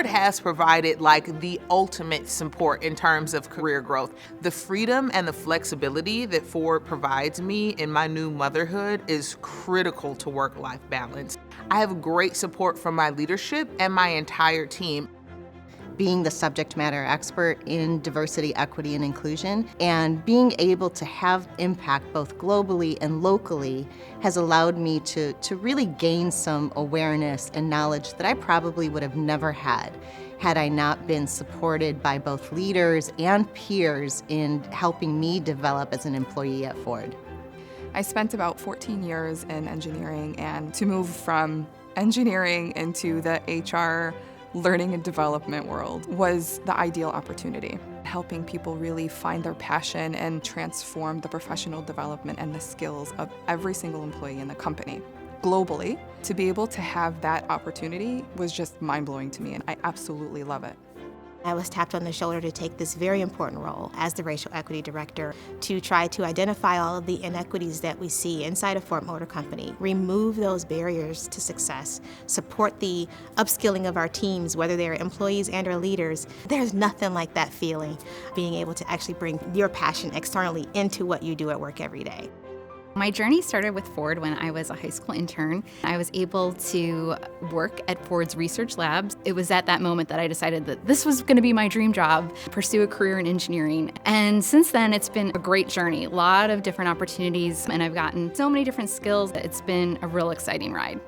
Ford has provided like the ultimate support in terms of career growth. The freedom and the flexibility that Ford provides me in my new motherhood is critical to work-life balance. I have great support from my leadership and my entire team. Being the subject matter expert in diversity, equity, and inclusion, and being able to have impact both globally and locally has allowed me to really gain some awareness and knowledge that I probably would have never had I not been supported by both leaders and peers in helping me develop as an employee at Ford. I spent about 14 years in engineering, and to move from engineering into the HR learning and development world was the ideal opportunity. Helping people really find their passion and transform the professional development and the skills of every single employee in the company. Globally, to be able to have that opportunity was just mind-blowing to me, and I absolutely love it. I was tapped on the shoulder to take this very important role as the Racial Equity Director to try to identify all of the inequities that we see inside of Ford Motor Company, remove those barriers to success, support the upskilling of our teams, whether they're employees and or leaders. There's nothing like that feeling, being able to actually bring your passion externally into what you do at work every day. My journey started with Ford when I was a high school intern. I was able to work at Ford's research labs. It was at that moment that I decided that this was going to be my dream job, pursue a career in engineering. And since then, it's been a great journey, a lot of different opportunities, and I've gotten so many different skills. It's been a real exciting ride.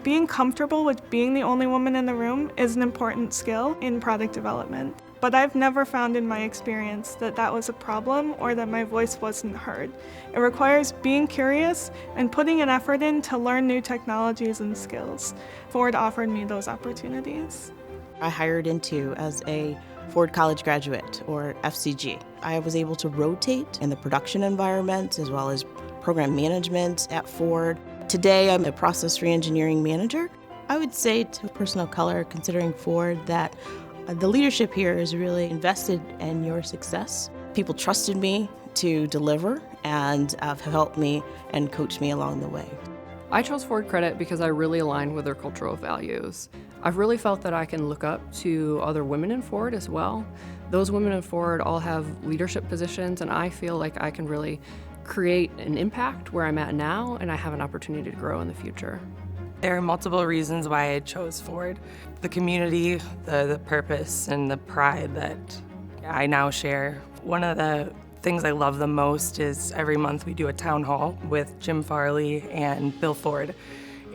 Being comfortable with being the only woman in the room is an important skill in product development. But I've never found in my experience that that was a problem or that my voice wasn't heard. It requires being curious and putting an effort in to learn new technologies and skills. Ford offered me those opportunities. I hired into as a Ford College graduate, or FCG. I was able to rotate in the production environment as well as program management at Ford. Today I'm a process re-engineering manager. I would say to a person of color considering Ford that the leadership here is really invested in your success. People trusted me to deliver and have helped me and coached me along the way. I chose Ford Credit because I really aligned with their cultural values. I've really felt that I can look up to other women in Ford as well. Those women in Ford all have leadership positions, and I feel like I can really create an impact where I'm at now, and I have an opportunity to grow in the future. There are multiple reasons why I chose Ford. The community, the purpose, and the pride that I now share. One of the things I love the most is every month we do a town hall with Jim Farley and Bill Ford.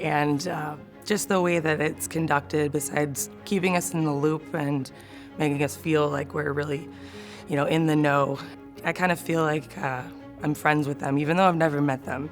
And just the way that it's conducted, besides keeping us in the loop and making us feel like we're really, in the know, I kind of feel like I'm friends with them, even though I've never met them.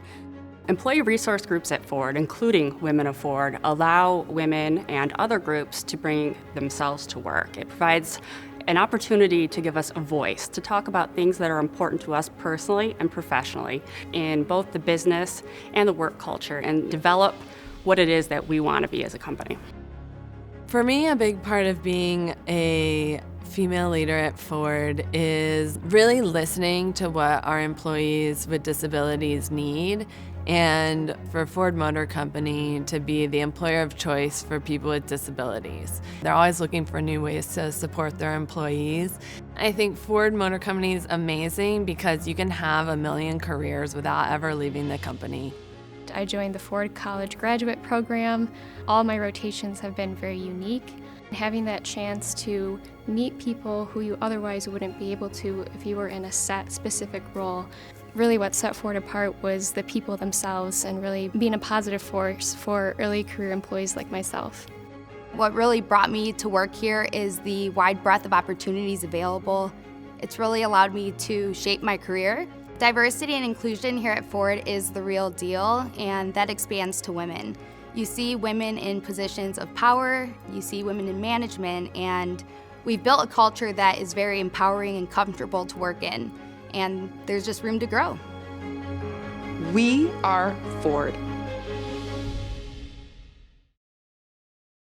Employee resource groups at Ford, including Women of Ford, allow women and other groups to bring themselves to work. It provides an opportunity to give us a voice, to talk about things that are important to us personally and professionally in both the business and the work culture, and develop what it is that we want to be as a company. For me, a big part of being a female leader at Ford is really listening to what our employees with disabilities need, and for Ford Motor Company to be the employer of choice for people with disabilities. They're always looking for new ways to support their employees. I think Ford Motor Company is amazing because you can have a million careers without ever leaving the company. I joined the Ford College graduate program. All my rotations have been very unique. Having that chance to meet people who you otherwise wouldn't be able to if you were in a set specific role. Really what set Ford apart was the people themselves and really being a positive force for early career employees like myself. What really brought me to work here is the wide breadth of opportunities available. It's really allowed me to shape my career. Diversity and inclusion here at Ford is the real deal, and that expands to women. You see women in positions of power, you see women in management, and we've built a culture that is very empowering and comfortable to work in, and there's just room to grow. We are Ford.